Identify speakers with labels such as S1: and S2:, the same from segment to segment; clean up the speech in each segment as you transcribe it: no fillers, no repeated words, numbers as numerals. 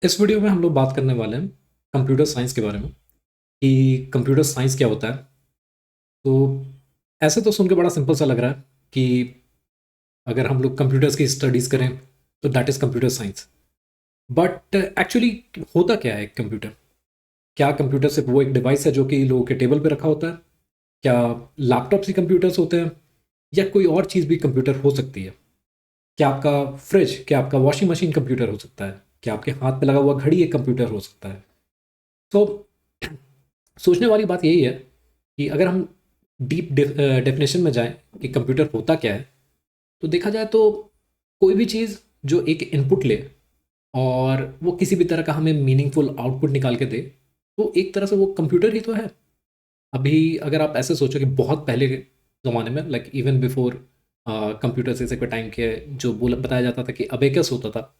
S1: इस वीडियो में हम लोग बात करने वाले हैं कंप्यूटर साइंस के बारे में कि कंप्यूटर साइंस क्या होता है। तो ऐसे तो सुन के बड़ा सिंपल सा लग रहा है कि अगर हम लोग कंप्यूटर्स की स्टडीज़ करें तो that is computer science. But actually होता क्या है कंप्यूटर? क्या कंप्यूटर सिर्फ वो एक डिवाइस है जो कि लोगों के टेबल पे रखा होता है? क्या लैपटॉप्स ही कंप्यूटर्स होते हैं या कोई और चीज़ भी कंप्यूटर हो सकती है? क्या आपका फ्रिज, क्या आपका वॉशिंग मशीन कंप्यूटर हो सकता है? क्या आपके हाथ पे लगा हुआ घड़ी एक कंप्यूटर हो सकता है? तो सोचने वाली बात यही है कि अगर हम डीप डेफिनेशन में जाएं कि कंप्यूटर होता क्या है, तो देखा जाए तो कोई भी चीज़ जो एक इनपुट ले और वो किसी भी तरह का हमें मीनिंगफुल आउटपुट निकाल के दे, तो एक तरह से वो कंप्यूटर ही तो है। अभी अगर आप ऐसे सोचो कि बहुत पहले के ज़माने में, लाइक इवन बिफोर कंप्यूटर से कोई टाइम के, जो बोला बताया जाता था कि अबेकस होता था,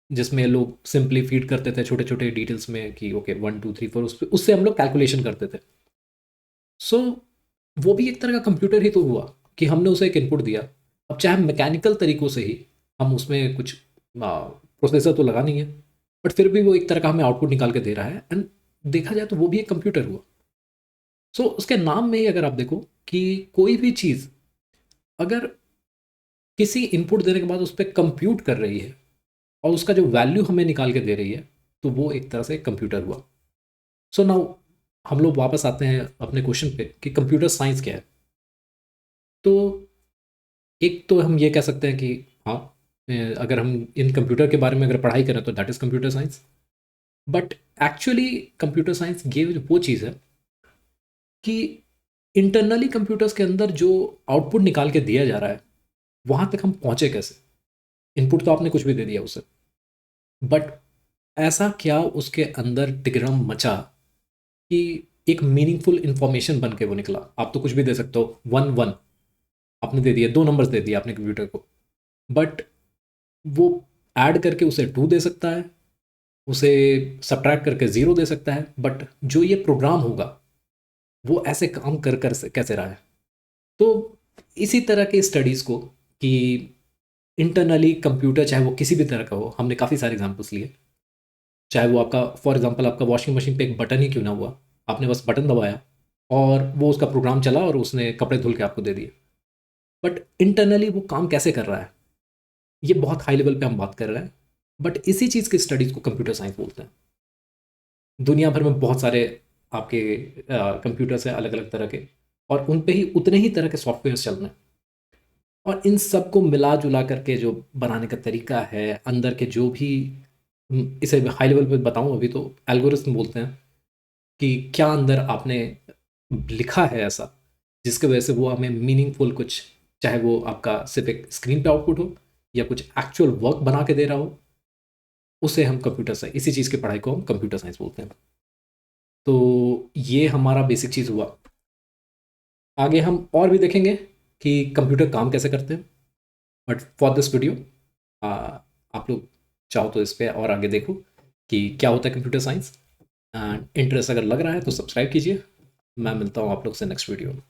S1: जिसमें लोग सिंपली फीड करते थे छोटे छोटे डिटेल्स में कि ओके 1 2 3 4, उससे हम लोग कैलकुलेशन करते थे। सो वो भी एक तरह का कंप्यूटर ही तो हुआ कि हमने उसे एक इनपुट दिया। अब चाहे मैकेनिकल तरीक़ों से ही हम उसमें कुछ प्रोसेसर तो लगा नहीं है, बट फिर भी वो एक तरह का हमें आउटपुट निकाल के दे रहा है, एंड देखा जाए तो वो भी एक कंप्यूटर हुआ। सो उसके नाम में ही अगर आप देखो कि कोई भी चीज़ अगर किसी इनपुट देने के बाद उस पर कंप्यूट कर रही है और उसका जो वैल्यू हमें निकाल के दे रही है, तो वो एक तरह से कंप्यूटर हुआ। सो नाउ हम लोग वापस आते हैं अपने क्वेश्चन पे कि कंप्यूटर साइंस क्या है। तो एक तो हम ये कह सकते हैं कि हाँ, अगर हम इन कंप्यूटर के बारे में अगर पढ़ाई करें तो that is computer science. But actually computer science ये वो चीज़ है कि इंटरनली कंप्यूटर्स के अंदर जो आउटपुट निकाल के दिया जा रहा है, वहाँ तक हम पहुँचे कैसे? इनपुट तो आपने कुछ भी दे दिया उसे, बट ऐसा क्या उसके अंदर तिगड़म मचा कि एक मीनिंगफुल इंफॉर्मेशन बन के वो निकला? आप तो कुछ भी दे सकते हो, 1 1 आपने दे दिया, 2 नंबर्स दे दिए आपने कंप्यूटर को, बट वो ऐड करके उसे 2 दे सकता है, उसे सब्ट्रैक्ट करके 0 दे सकता है, बट जो ये प्रोग्राम होगा, वो ऐसे काम कर से कैसे रहा है? तो इसी तरह के स्टडीज़ को कि इंटरनली कंप्यूटर चाहे वो किसी भी तरह का हो, हमने काफ़ी सारे एग्ज़ाम्पल्स लिए। चाहे वो आपका फॉर एग्ज़ाम्पल आपका वॉशिंग मशीन पे एक बटन ही क्यों ना हुआ, आपने बस बटन दबाया और वो उसका प्रोग्राम चला और उसने कपड़े धुल के आपको दे दिए। बट इंटरनली वो काम कैसे कर रहा है, ये बहुत हाई लेवल पे हम बात कर रहे हैं। बट इसी चीज़ की स्टडीज़ को कंप्यूटर साइंस बोलते हैं। दुनिया भर में बहुत सारे आपके कंप्यूटर्स हैं अलग अलग तरह के, और उन पे ही उतने ही तरह के सॉफ्टवेयर चल रहे हैं। और इन सब को मिला जुला करके जो बनाने का तरीका है, अंदर के जो भी इसे हाई लेवल पे बताऊं, अभी तो एल्गोरिथम बोलते हैं कि क्या अंदर आपने लिखा है ऐसा जिसकी वजह से वो हमें मीनिंगफुल कुछ, चाहे वो आपका सिर्फ एक स्क्रीन पे आउटपुट हो या कुछ एक्चुअल वर्क बना के दे रहा हो, उसे हम कंप्यूटर साइंस, इसी चीज़ की पढ़ाई को हम कंप्यूटर साइंस बोलते हैं। तो ये हमारा बेसिक चीज़ हुआ। आगे हम और भी देखेंगे कि कंप्यूटर काम कैसे करते हैं, बट फॉर दिस वीडियो आप लोग चाहो तो इस पर और आगे देखो कि क्या होता है कंप्यूटर साइंस। एंड इंटरेस्ट अगर लग रहा है तो सब्सक्राइब कीजिए। मैं मिलता हूँ आप लोग से नेक्स्ट वीडियो में।